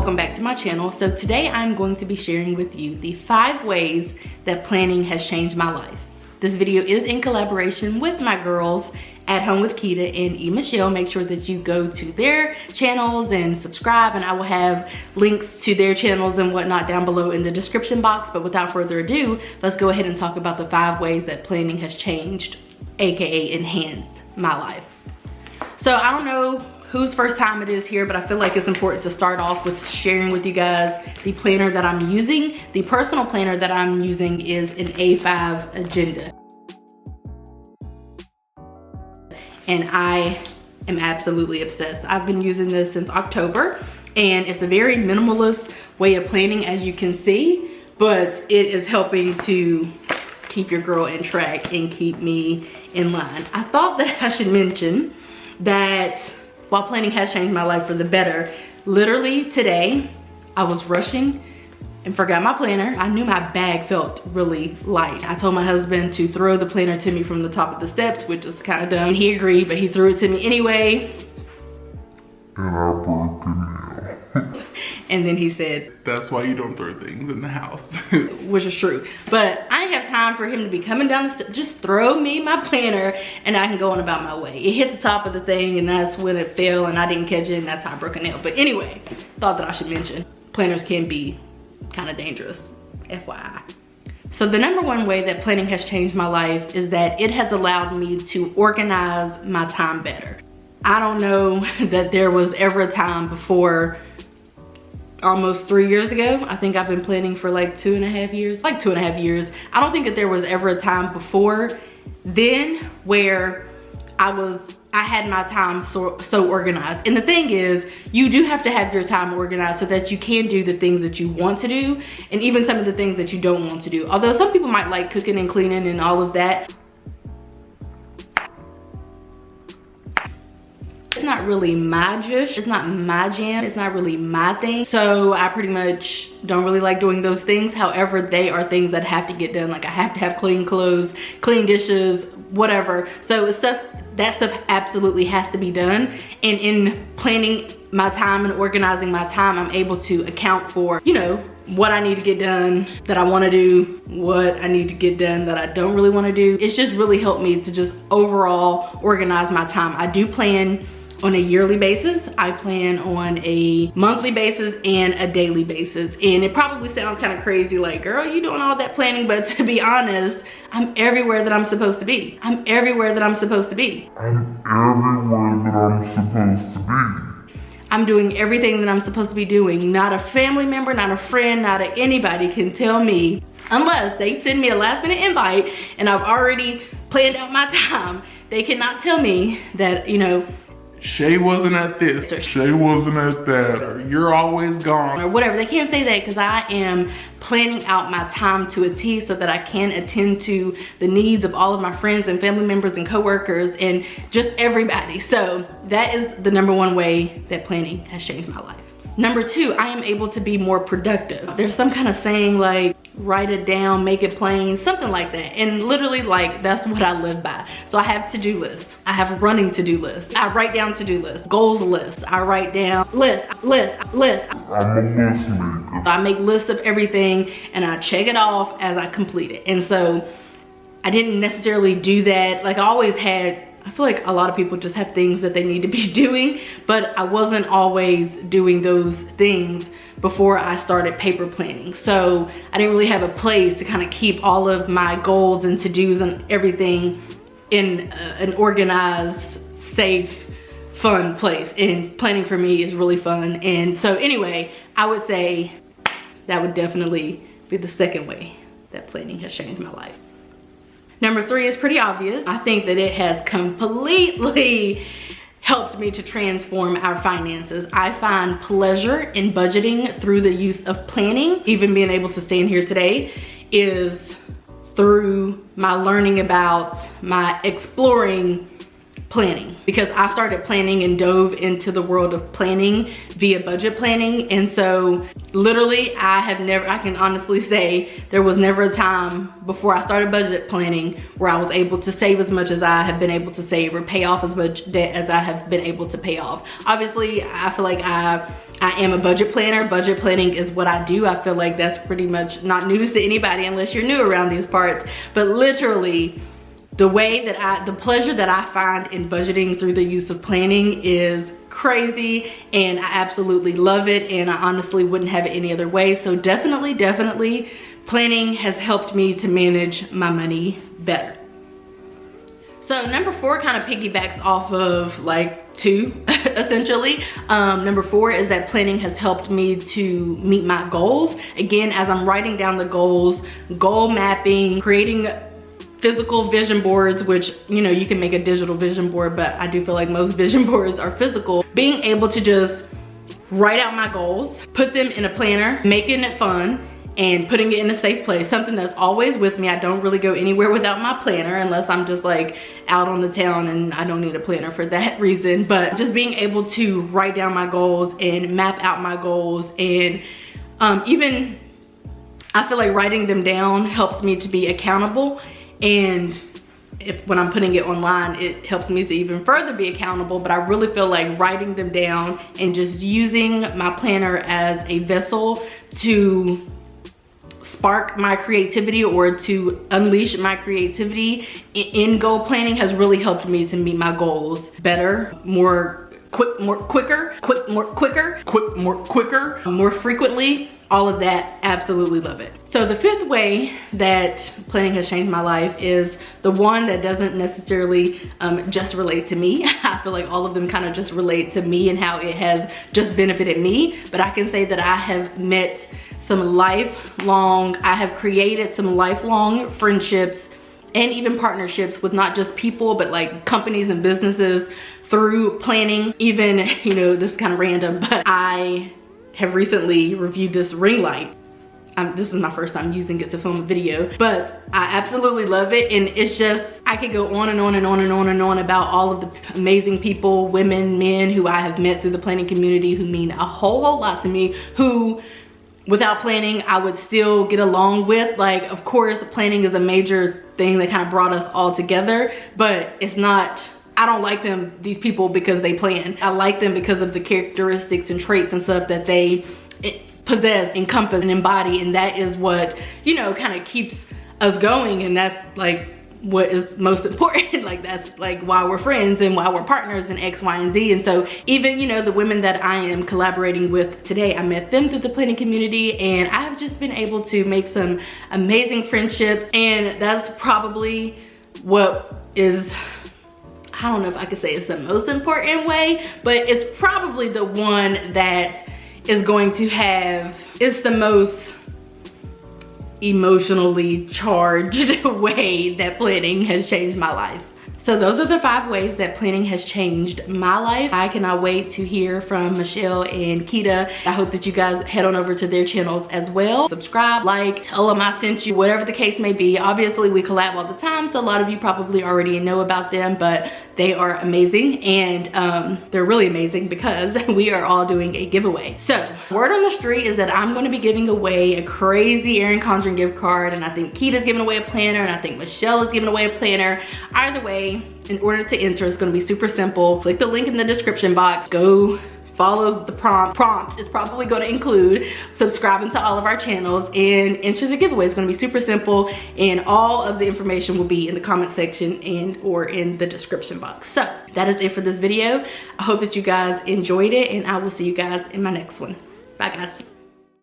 welcome back to my channel. So today I'm going to be sharing with you the 5 ways that planning has changed my life. This video is in collaboration with my girls at Home with Quita and e.michelle. Make sure that you go to their channels and subscribe, and I will have links to their channels and whatnot down below in the description box. But without further ado, let's go ahead and talk about the 5 ways that planning has changed, aka enhanced, my life. So I don't know whose first time it is here, but I feel like it's important to start off with sharing with you guys the planner that I'm using. The personal planner that I'm using is an A5 agenda. And I am absolutely obsessed. I've been using this since October, and it's a very minimalist way of planning, as you can see, but it is helping to keep your girl in track and keep me in line. I thought that I should mention that while planning has changed my life for the better, literally today I was rushing and forgot my planner. I knew my bag felt really light. I told my husband to throw the planner to me from the top of the steps, which is kind of dumb. He agreed, but he threw it to me anyway. And I broke the nail. And then he said, "That's why you don't throw things in the house." Which is true. But I didn't have time for him to be coming down the steps. Just throw me my planner and I can go on about my way. It hit the top of the thing and that's when it fell and I didn't catch it, and that's how I broke a nail. But anyway, thought that I should mention, planners can be kind of dangerous, FYI. So the number 1 way that planning has changed my life is that it has allowed me to organize my time better. I don't know that there was ever a time before almost 3 years ago. I think I've been planning for like 2.5 years, like 2.5 years. I don't think that there was ever a time before then where I had my time so organized. And the thing is, you do have to have your time organized so that you can do the things that you want to do, and even some of the things that you don't want to do. Although some people might like cooking and cleaning and all of that. It's not really my juice. It's not my jam. It's not really my thing. So I pretty much don't really like doing those things. However, they are things that have to get done. Like I have to have clean clothes, clean dishes, whatever. So that stuff absolutely has to be done. And in planning my time and organizing my time, I'm able to account for, you know, what I need to get done that I want to do, what I need to get done that I don't really want to do. It's just really helped me to just overall organize my time. I do plan on a yearly basis. I plan on a monthly basis and a daily basis. And it probably sounds kind of crazy, like, girl, you doing all that planning, but to be honest, I'm everywhere that I'm supposed to be. I'm everywhere that I'm supposed to be. I'm everywhere that I'm supposed to be. I'm doing everything that I'm supposed to be doing. Not a family member, not a friend, not anybody can tell me, unless they send me a last minute invite and I've already planned out my time, they cannot tell me that, you know, Shay wasn't at this, or Shay wasn't at that, or you're always gone, or whatever. They can't say that because I am planning out my time to a T so that I can attend to the needs of all of my friends and family members and coworkers and just everybody. So that is the number 1 way that planning has changed my life. Number 2, I am able to be more productive. There's some kind of saying like, write it down, make it plain, something like that. And literally, like, that's what I live by. So I have to-do lists. I have running to-do lists. I write down to-do lists, goals lists. I write down lists. I'm a list maker. I make lists of everything and I check it off as I complete it. And so I didn't necessarily do that. Like I always had, I feel like a lot of people just have things that they need to be doing, but I wasn't always doing those things before I started paper planning. So I didn't really have a place to kind of keep all of my goals and to-dos and everything in an organized, safe, fun place. And planning for me is really fun. And so anyway, I would say that would definitely be the 2nd way that planning has changed my life. Number 3 is pretty obvious. I think that it has completely helped me to transform our finances. I find pleasure in budgeting through the use of planning. Even being able to stand here today is through my learning about, my exploring planning, because I started planning and dove into the world of planning via budget planning. And so literally I can honestly say there was never a time before I started budget planning where I was able to save as much as I have been able to save, or pay off as much debt as I have been able to pay off. Obviously, I feel like I am a budget planner. Budget planning is what I do. I feel like that's pretty much not news to anybody unless you're new around these parts. But literally, the pleasure that I find in budgeting through the use of planning is crazy, and I absolutely love it, and I honestly wouldn't have it any other way. So definitely planning has helped me to manage my money better. So number 4 kind of piggybacks off of like 2 essentially. Number 4 is that planning has helped me to meet my goals. Again, as I'm writing down the goals, goal mapping, creating physical vision boards, which, you know, you can make a digital vision board, but I do feel like most vision boards are physical. Being able to just write out my goals, put them in a planner, making it fun, and putting it in a safe place, something that's always with me. I don't really go anywhere without my planner unless I'm just like out on the town, and I don't need a planner for that reason. But just being able to write down my goals and map out my goals, and even I feel like writing them down helps me to be accountable. And when I'm putting it online, it helps me to even further be accountable. But I really feel like writing them down and just using my planner as a vessel to spark my creativity, or to unleash my creativity in goal planning, has really helped me to meet my goals better, more quicker, more frequently. All of that, absolutely love it. So the 5th way that planning has changed my life is the one that doesn't necessarily just relate to me. I feel like all of them kind of just relate to me and how it has just benefited me. But I can say that I have created some lifelong friendships and even partnerships with not just people, but like companies and businesses through planning. Even, you know, this is kind of random, but I have recently reviewed this ring light. This is my first time using it to film a video, but I absolutely love it. And it's just, I could go on and on and on and on and on about all of the amazing people, women, men who I have met through the planning community, who mean a whole lot to me, who without planning I would still get along with. Like, of course, planning is a major thing that kind of brought us all together, but it's not, I don't like these people because they plan. I like them because of the characteristics and traits and stuff that they possess, encompass, and embody. And that is what, you know, kind of keeps us going. And that's like what is most important. Like, that's like why we're friends and why we're partners and X, Y, and Z. And so even, you know, the women that I am collaborating with today, I met them through the planning community, and I've just been able to make some amazing friendships. And that's probably what is, I don't know if I could say it's the most important way, but it's probably the one that is going to have, it's the most emotionally charged way that planning has changed my life. So those are the 5 ways that planning has changed my life. I cannot wait to hear from Michelle and Quita. I hope that you guys head on over to their channels as well. Subscribe, like, tell them I sent you, whatever the case may be. Obviously, we collab all the time, so a lot of you probably already know about them, but they are amazing, and they're really amazing because we are all doing a giveaway. So word on the street is that I'm going to be giving away a crazy Erin Condren gift card, and I think Quita's giving away a planner, and I think Michelle is giving away a planner. Either way, in order to enter, it's going to be super simple. Click the link in the description box, go follow the prompt is probably going to include subscribing to all of our channels, and enter the giveaway. It's going to be super simple, and all of the information will be in the comment section and or in the description box. So that is it for this video. I hope that you guys enjoyed it, and I will see you guys in my next one. Bye guys.